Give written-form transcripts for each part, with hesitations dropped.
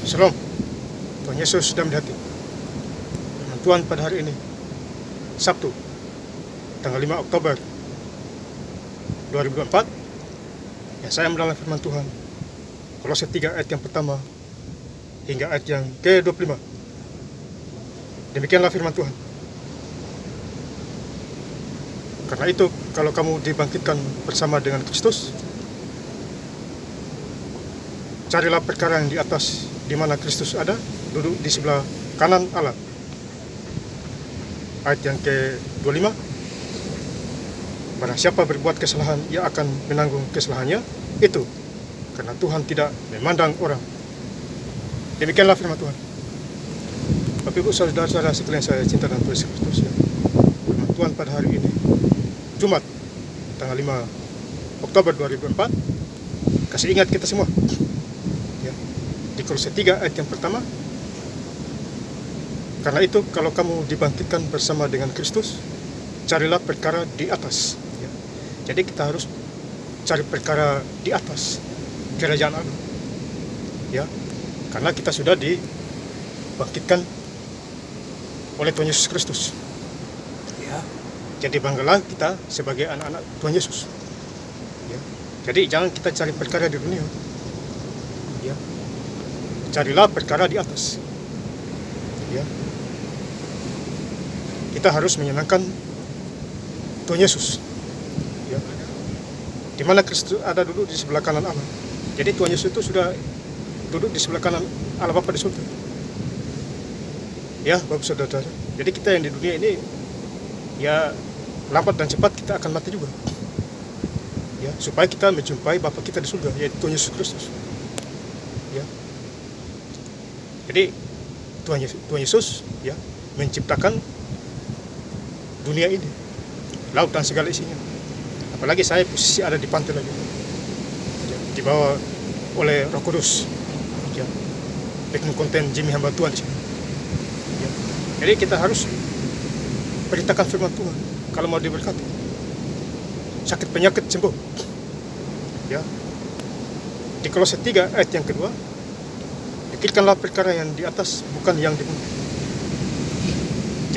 Shalom, Tuhan Yesus sudah melihat firman Tuhan pada hari ini, Sabtu, tanggal 5 Oktober 2024. Yang saya mendalam firman Tuhan, Kolose 3 ayat yang pertama hingga ayat yang ke-25. Demikianlah firman Tuhan. Karena itu, kalau kamu dibangkitkan bersama dengan Kristus, carilah perkara yang di atas, di mana Kristus ada, duduk di sebelah kanan Allah. Ayat yang ke-25. Barang siapa berbuat kesalahan, ia akan menanggung kesalahannya itu, karena Tuhan tidak memandang orang. Demikianlah firman Tuhan. Bapak Ibu saudara-saudara sekalian saya cinta dan Tuhan Yesus Kristus, ya. Firman Tuhan pada hari ini, Jumat, tanggal 5 Oktober 2024, kasih ingat kita semua. Di Kolose 3 ayat yang pertama, karena itu kalau kamu dibangkitkan bersama dengan Kristus, carilah perkara di atas, ya. Jadi kita harus cari perkara di atas kerajaan Allah, ya, karena kita sudah dibangkitkan oleh Tuhan Yesus Kristus, ya. Jadi banggalah kita sebagai anak-anak Tuhan Yesus, ya. Jadi jangan kita cari perkara di dunia, ya. Carilah perkara di atas, ya. Kita harus menyenangkan Tuhan Yesus, ya. Di mana Kristus ada duduk di sebelah kanan Allah. Jadi Tuhan Yesus itu sudah duduk di sebelah kanan Allah Bapa di surga, ya, Bapak Saudara. Jadi kita yang di dunia ini, ya, lambat dan cepat kita akan mati juga, ya, supaya kita menjumpai Bapa kita di surga, yaitu Tuhan Yesus Kristus, ya. Jadi Tuhan Yesus, ya, menciptakan dunia ini, laut dan segala isinya. Apalagi saya posisi ada di pantai lagi, ya, dibawa oleh Roh Kudus, ya, bikin konten Jimmy hamba Tuhan di sini, ya. Jadi kita harus beritakan firman Tuhan kalau mau diberkati. Sakit penyakit sembuh, ya. Di Kolose 3 ayat yang kedua, pikirkanlah perkara yang di atas, bukan yang di bumi.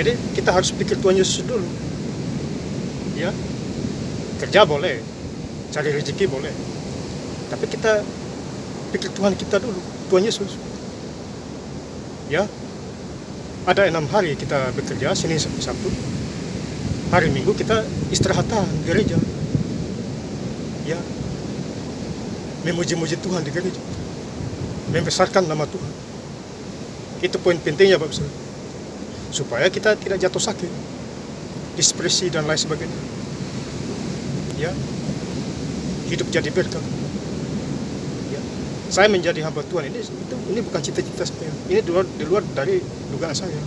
Jadi kita harus pikir Tuhan Yesus dulu, ya. Kerja boleh, cari rezeki boleh, tapi kita pikir Tuhan kita dulu, Tuhan Yesus, ya. Ada 6 hari kita bekerja, Senin sampai Sabtu. Hari Minggu kita istirahatan di gereja, ya, memuji-muji Tuhan di gereja, membesarkan nama Tuhan. Itu poin pentingnya, Bapak Saudara, supaya kita tidak jatuh sakit, depresi dan lain sebagainya, ya. Hidup jadi berkah, ya. Saya menjadi hamba Tuhan ini bukan cita-cita saya, ini di luar dari dugaan saya.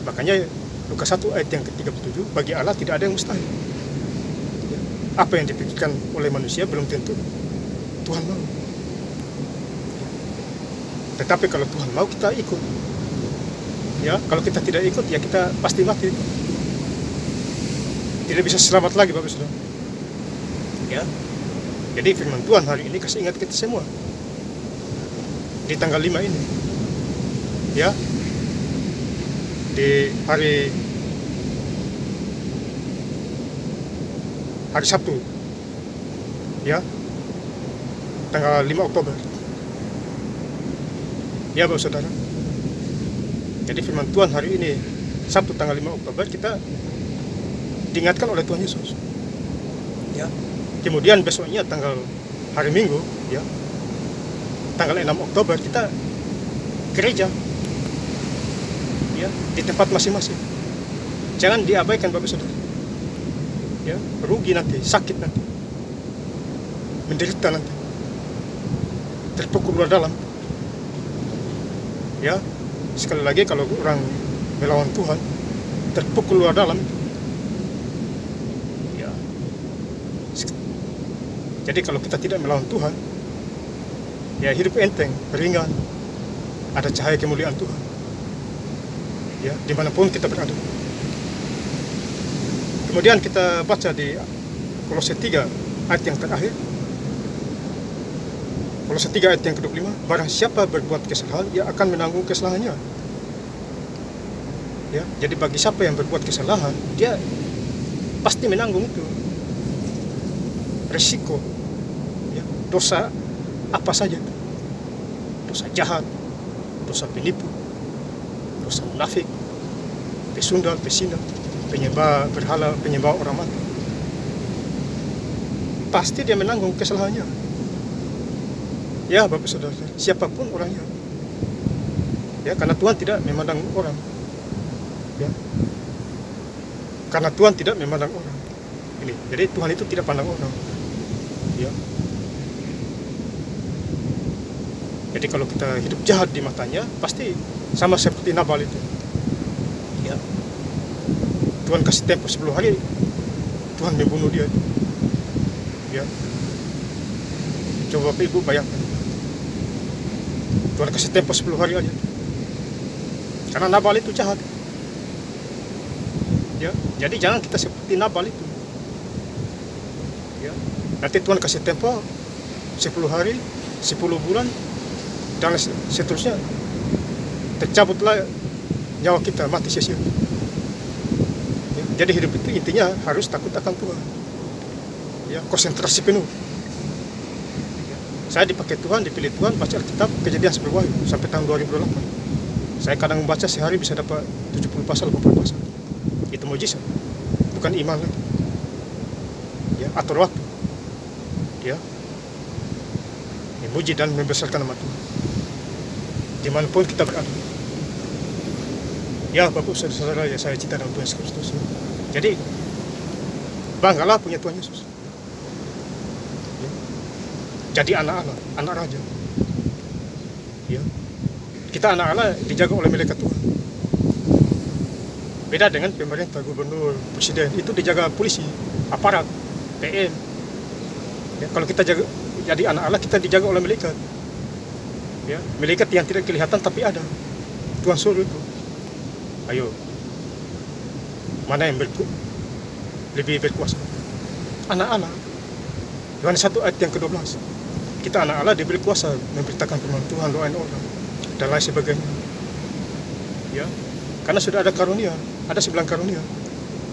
Makanya Lukas 1 ayat yang ke-37, bagi Allah tidak ada yang mustahil, ya. Apa yang dipikirkan oleh manusia belum tentu Tuhan mau. Tetapi kalau Tuhan mau, kita ikut, ya. Kalau kita tidak ikut, ya kita pasti mati, tidak bisa selamat lagi, Bapak Saudara, ya. Jadi firman Tuhan hari ini kasih ingat kita semua di tanggal 5 ini, ya, di hari Sabtu, ya, tanggal 5 Oktober. Ya, Bapak Saudara. Jadi firman Tuhan hari ini, Sabtu tanggal 5 Oktober, kita diingatkan oleh Tuhan Yesus, ya. Kemudian besoknya tanggal hari Minggu, ya, tanggal 6 Oktober, kita gereja, ya, di tempat masing-masing. Jangan diabaikan, Bapak Saudara, ya. Rugi nanti, sakit nanti, menderita nanti, terpukul luar dalam, ya. Sekali lagi, kalau orang melawan Tuhan, terpukul luar dalam, ya. Jadi kalau kita tidak melawan Tuhan, ya, hidup enteng, ringan, ada cahaya kemuliaan Tuhan, ya, dimanapun kita berada. Kemudian kita baca di Kolose 3 ayat yang terakhir, Kolose 3 ayat yang ke-25, barang siapa berbuat kesalahan, ia akan menanggung kesalahannya. Ya, jadi bagi siapa yang berbuat kesalahan, dia pasti menanggung itu resiko. Ya, dosa apa saja, dosa jahat, dosa penipu, dosa munafik, pesundal, pesina, penyembah berhala, penyembah orang mati, pasti dia menanggung kesalahannya. Ya Bapak Saudara, siapapun orangnya. Ya, karena Tuhan tidak memandang orang. Ya. Karena Tuhan tidak memandang orang. Ini, jadi Tuhan itu tidak pandang orang. Ya. Jadi kalau kita hidup jahat di matanya, pasti sama seperti Nabal itu. Ya. Tuhan kasih tempo 10 hari, Tuhan membunuh dia. Ya. Coba Bapak Ibu bayangkan. Tuhan kasih tempo 10 hari aja. Karena Nabal itu jahat. Ya, jadi jangan kita seperti Nabal itu. Ya, nanti Tuhan kasih tempo 10 hari, 10 bulan, dan seterusnya tercabutlah nyawa kita, mati sia-sia. Ya, jadi hidup itu intinya harus takut akan Tuhan. Ya, konsentrasi penuh. Ya, saya dipakai Tuhan, dipilih Tuhan, baca Alkitab, Kejadian sampai Wahyu sampai tahun 2008. Saya kadang membaca sehari bisa dapat 70 pasal, 80 pasal. Itu mujizat, bukan iman lagi. Ya, atur waktu. Ya, memuji dan membesarkan nama Tuhan dimanapun kita berada. Ya Bapak Saudara, ya saya cinta dalam Tuhan Yesus Kristus. Jadi banggalah punya Tuhan Yesus. Ya. Jadi anak Allah, anak raja. Ya. Kita anak Allah dijaga oleh malaikat Tuhan. Beda dengan pemerintah, gubernur, presiden, itu dijaga polisi, aparat, PM. Ya, kalau kita jadi anak Allah, kita dijaga oleh malaikat. Ya, malaikat yang tidak kelihatan tapi ada. Tuhan suruh itu. Ayo, mana yang lebih berkuasa? Anak Allah. Yohanes 1 ayat yang ke-12. Kita anak Allah diberi kuasa memberitakan firman Tuhan, doain orang, dan lain sebagainya. Ya, karena sudah ada karunia, ada 9 karunia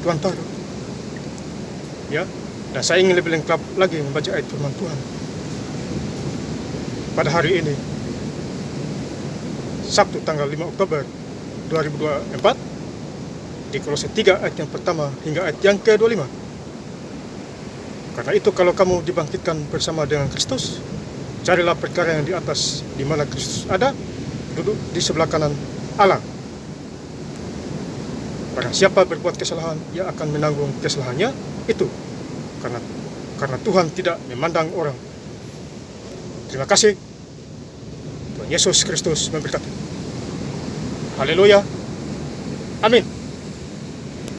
Tuhan taruh. Ya, dan saya ingin lebih lengkap lagi membaca ayat firman Tuhan pada hari ini, Sabtu tanggal 5 Oktober 2024, di Kolose 3 ayat yang pertama hingga ayat yang ke-25. Karena itu kalau kamu dibangkitkan bersama dengan Kristus, carilah perkara yang di atas, di mana Kristus ada, duduk di sebelah kanan Allah. Barang siapa berbuat kesalahan, ia akan menanggung kesalahannya itu. Karena Tuhan tidak memandang orang. Terima kasih. Tuhan Yesus Kristus memberkati. Haleluya. Amin.